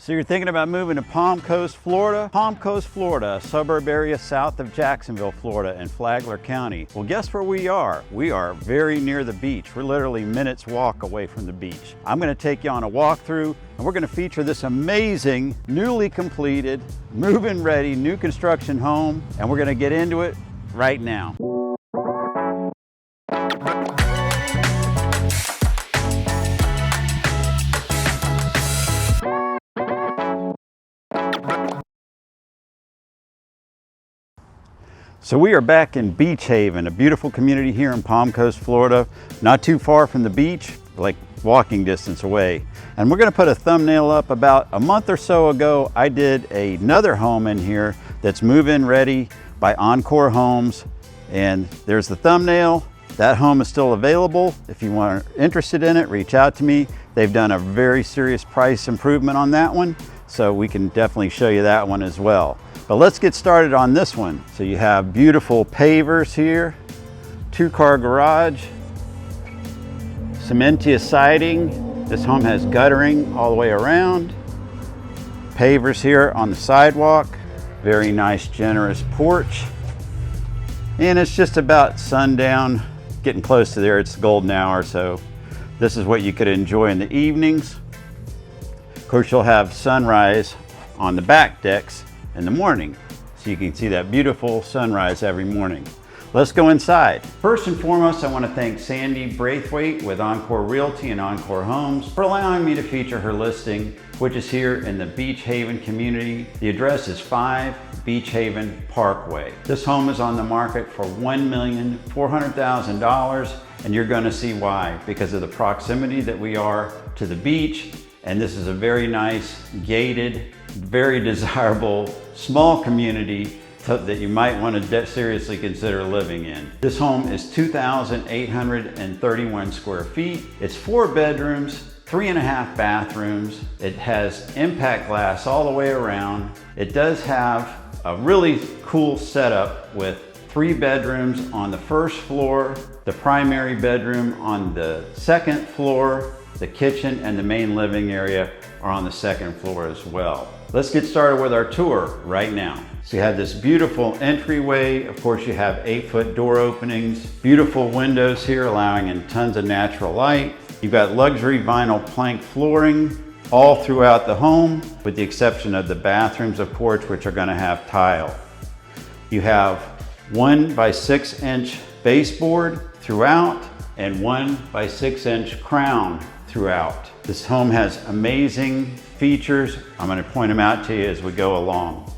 So you're thinking about moving to Palm Coast, Florida? Palm Coast, Florida, a suburb area south of Jacksonville, Florida in Flagler County. Well, guess where we are? We are very near the beach. We're literally minutes walk away from the beach. I'm gonna take you on a walkthrough and we're gonna feature this amazing, newly completed, move-in ready, new construction home, and we're gonna get into it right now. So we are back in Beach Haven, a beautiful community here in Palm Coast, Florida, not too far from the beach, like walking distance away. And we're gonna put a thumbnail up. About a month or so ago, I did another home in here that's move-in ready by Encore Homes. And there's the thumbnail. That home is still available. If you are interested in it, reach out to me. They've done a very serious price improvement on that one, so we can definitely show you that one as well. But let's get started on this one. So you have beautiful pavers here, 2-car garage, cementous siding. This home has guttering all the way around. Pavers here on the sidewalk. Very nice, generous porch. And it's just about sundown, getting close to there. It's the golden hour, so this is what you could enjoy in the evenings. Of course, you'll have sunrise on the back decks in the morning, so you can see that beautiful sunrise every morning. Let's go inside. First and foremost, I want to thank Sandy Braithwaite with Encore Realty and Encore Homes for allowing me to feature her listing, which is here in the Beach Haven community. The address is 5 Beach Haven Parkway. This home is on the market for $1,400,000, and you're going to see why, because of the proximity that we are to the beach. And this is a very nice, gated, very desirable, small community that you might want to seriously consider living in. This home is 2,831 square feet. It's 4 bedrooms, 3.5 bathrooms. It has impact glass all the way around. It does have a really cool setup with 3 bedrooms on the first floor, the primary bedroom on the second floor, the kitchen and the main living area are on the second floor as well. Let's get started with our tour right now. So you have this beautiful entryway. Of course, you have 8-foot door openings, beautiful windows here allowing in tons of natural light. You've got luxury vinyl plank flooring all throughout the home, with the exception of the bathrooms, of course, which are gonna have tile. You have 1 by 6 inch baseboard throughout and 1 by 6 inch crown throughout. This home has amazing features. I'm going to point them out to you as we go along.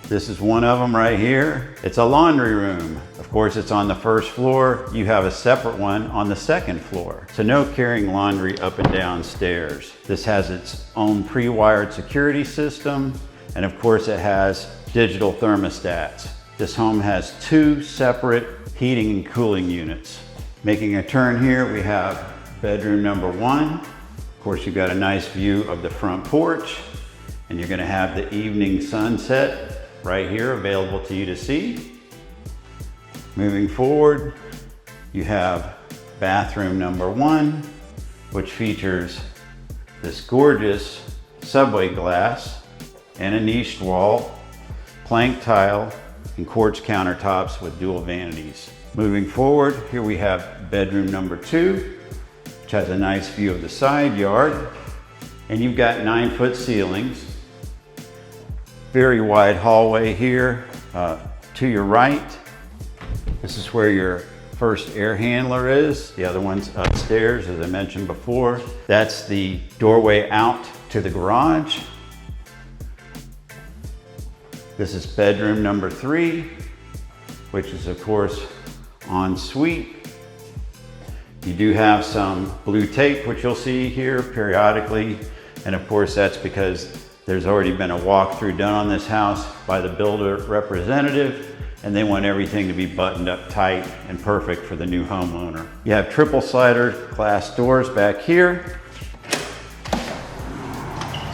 This is one of them right here. It's a laundry room. Of course, it's on the first floor. You have a separate one on the second floor. So no carrying laundry up and down stairs. This has its own pre-wired security system. And of course, it has digital thermostats. This home has 2 separate heating and cooling units. Making a turn here, we have bedroom number 1. Of course, you've got a nice view of the front porch, and you're gonna have the evening sunset right here available to you to see. Moving forward, you have bathroom number 1, which features this gorgeous subway glass and a niched wall, plank tile, and quartz countertops with dual vanities. Moving forward, here we have bedroom number 2, which has a nice view of the side yard. And you've got 9-foot ceilings. Very wide hallway here to your right. This is where your first air handler is. The other one's upstairs, as I mentioned before. That's the doorway out to the garage. This is bedroom number 3, which is of course ensuite. You do have some blue tape, which you'll see here periodically. And of course, that's because there's already been a walkthrough done on this house by the builder representative, and they want everything to be buttoned up tight and perfect for the new homeowner. You have triple slider glass doors back here.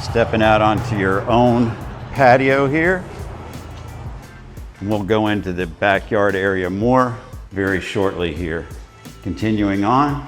Stepping out onto your own patio here. And we'll go into the backyard area more very shortly here. Continuing on.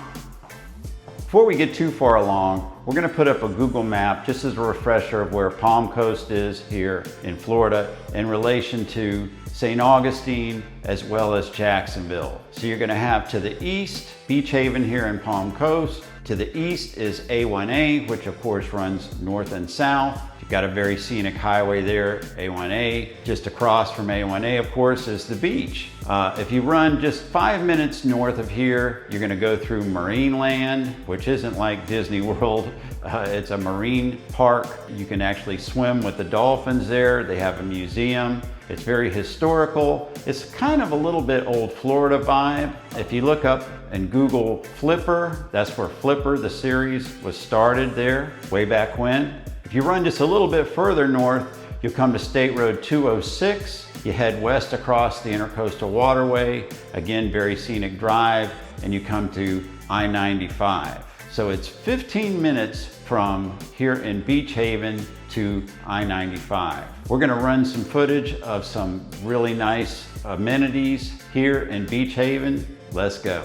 Before we get too far along, We're gonna put up a Google map just as a refresher of where Palm Coast is here in Florida in relation to St. Augustine as well as Jacksonville. So you're gonna have to the east, Beach Haven here in Palm Coast. To the east is A1A, which of course runs north and south. You've got a very scenic highway there, A1A. Just across from A1A, of course, is the beach. If you run just 5 minutes north of here, you're gonna go through Marineland, which isn't like Disney World. It's a marine park. You can actually swim with the dolphins there. They have a museum. It's very historical. It's kind of a little bit old Florida vibe. If you look up and Google Flipper, that's where Flipper, the series, was started there way back when. If you run just a little bit further north, you'll come to State Road 206. You head west across the Intercoastal Waterway, again, very scenic drive, and you come to I-95. So it's 15 minutes from here in Beach Haven to I-95. We're gonna run some footage of some really nice amenities here in Beach Haven. Let's go.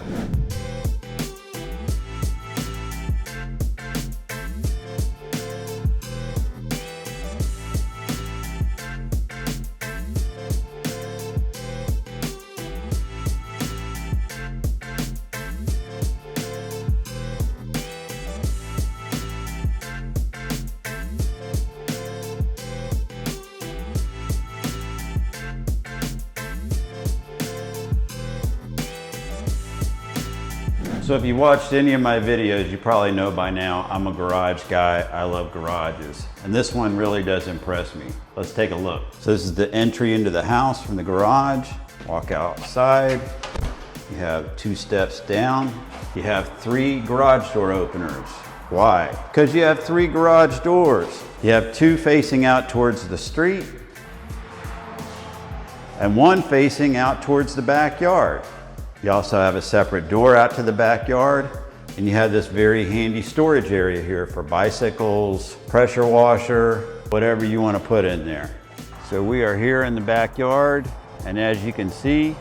So if you watched any of my videos, you probably know by now I'm a garage guy. I love garages. And this one really does impress me. Let's take a look. So this is the entry into the house from the garage. Walk outside. You have 2 steps down. You have 3 garage door openers. Why? Because you have 3 garage doors. You have 2 facing out towards the street and 1 facing out towards the backyard. You also have a separate door out to the backyard, and you have this very handy storage area here for bicycles, pressure washer, whatever you want to put in there. So we are here in the backyard, and as you can see,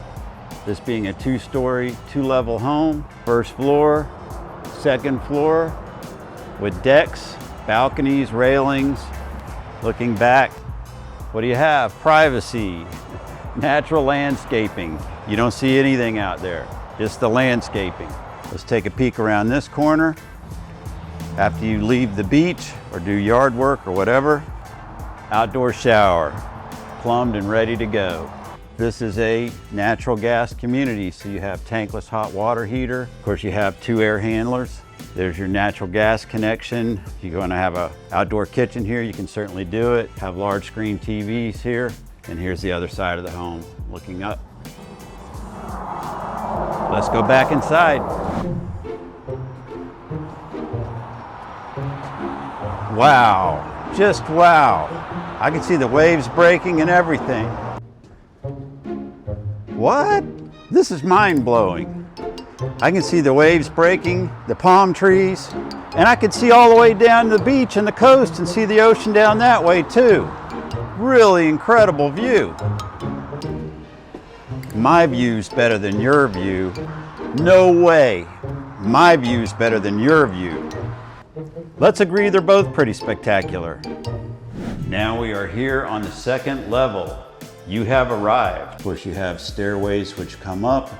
this being a 2-story, 2-level home, 1st floor, 2nd floor, with decks, balconies, railings. Looking back, what do you have? Privacy, natural landscaping. You don't see anything out there, just the landscaping. Let's take a peek around this corner. After you leave the beach or do yard work or whatever, outdoor shower, plumbed and ready to go. This is a natural gas community, so you have tankless hot water heater. Of course, you have 2 air handlers. There's your natural gas connection. If you're gonna have an outdoor kitchen here, you can certainly do it. Have large screen TVs here. And here's the other side of the home, looking up. Let's go back inside. Wow, just wow. I can see the waves breaking and everything. What? This is mind-blowing. I can see the waves breaking, the palm trees, and I can see all the way down to the beach and the coast and see the ocean down that way too. Really incredible view. My view's better than your view. No way. My view's better than your view. Let's agree they're both pretty spectacular. Now we are here on the 2nd level. You have arrived. Of course, you have stairways which come up.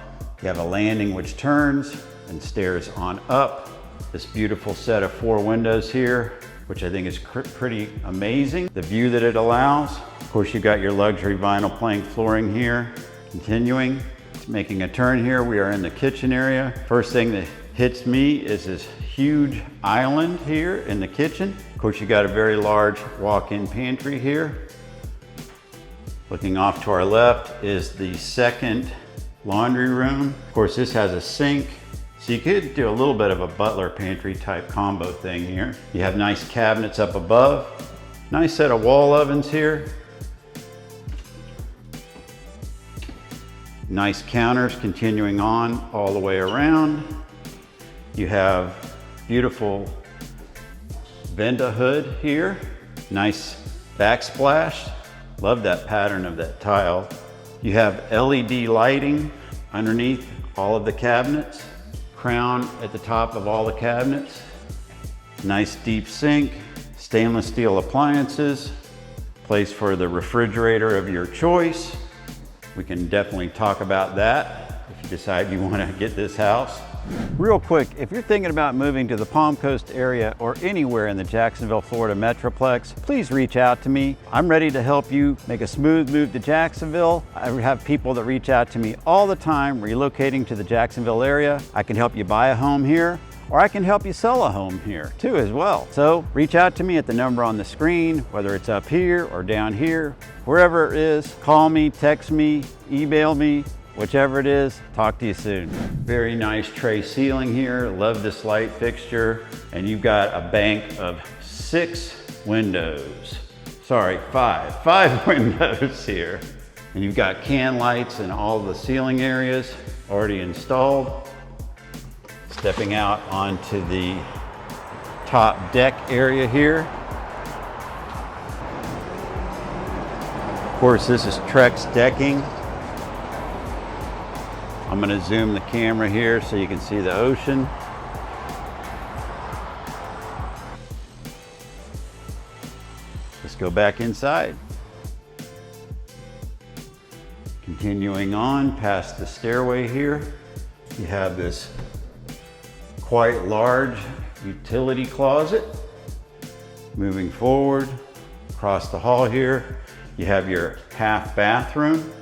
You have a landing which turns and stairs on up. This beautiful set of 4 windows here, which I think is pretty amazing. The view that it allows. Of course, you've got your luxury vinyl plank flooring here. Continuing, making a turn here, we are in the kitchen area. First thing that hits me is this huge island here in the kitchen. Of course, you got a very large walk-in pantry here. Looking off to our left is the 2nd laundry room. Of course, this has a sink. So you could do a little bit of a butler pantry type combo thing here. You have nice cabinets up above. Nice set of wall ovens here. Nice counters continuing on all the way around. You have beautiful Venda hood here. Nice backsplash. Love that pattern of that tile. You have LED lighting underneath all of the cabinets. Crown at the top of all the cabinets. Nice deep sink, stainless steel appliances, place for the refrigerator of your choice. We can definitely talk about that if you decide you want to get this house. Real quick, if you're thinking about moving to the Palm Coast area or anywhere in the Jacksonville, Florida Metroplex, please reach out to me. I'm ready to help you make a smooth move to Jacksonville. I have people that reach out to me all the time relocating to the Jacksonville area. I can help you buy a home here, or I can help you sell a home here too as well. So reach out to me at the number on the screen, whether it's up here or down here, wherever it is. Call me, text me, email me, whichever it is. Talk to you soon. Very nice tray ceiling here. Love this light fixture. And you've got a bank of 6 windows. Sorry, 5 windows here. And you've got can lights in all the ceiling areas already installed. Stepping out onto the top deck area here. Of course, this is Trex decking. I'm going to zoom the camera here so you can see the ocean. Let's go back inside. Continuing on past the stairway here, you have this quite large utility closet. Moving forward, across the hall here, you have your half bathroom,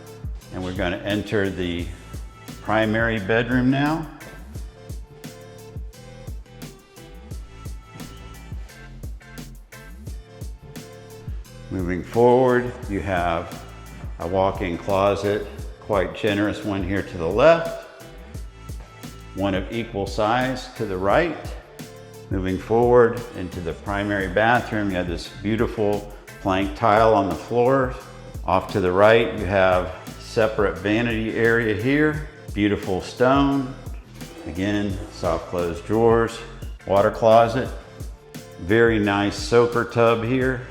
and we're going to enter the primary bedroom now. Moving forward, you have a walk-in closet, quite generous one here to the left, one of equal size to the right. Moving forward into the primary bathroom, you have this beautiful plank tile on the floor. Off to the right, you have separate vanity area here. Beautiful stone. Again, soft closed drawers, water closet. Very nice soaker tub here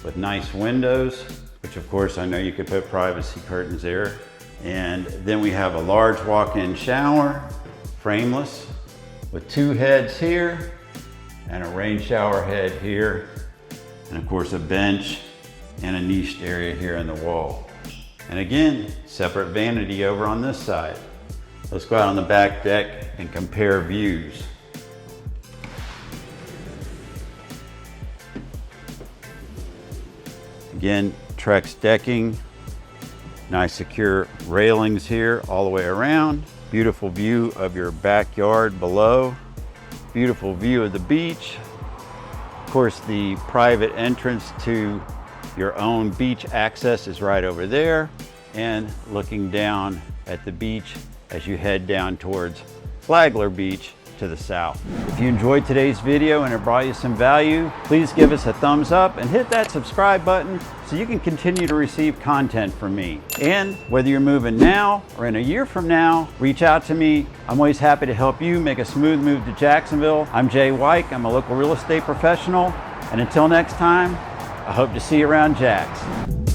with nice windows, which of course I know you could put privacy curtains there. And then we have a large walk-in shower, frameless, with 2 heads here and a rain shower head here. And of course a bench and a niched area here in the wall. And again, separate vanity over on this side. Let's go out on the back deck and compare views. Again, Trex decking, nice secure railings here all the way around. Beautiful view of your backyard below. Beautiful view of the beach. Of course, the private entrance to your own beach access is right over there, and looking down at the beach as you head down towards Flagler Beach to the south. If you enjoyed today's video and it brought you some value, please give us a thumbs up and hit that subscribe button so you can continue to receive content from me. And whether you're moving now or in a year from now, reach out to me. I'm always happy to help you make a smooth move to Jacksonville. I'm Jay Wike. I'm a local real estate professional. And until next time, I hope to see you around Jacks.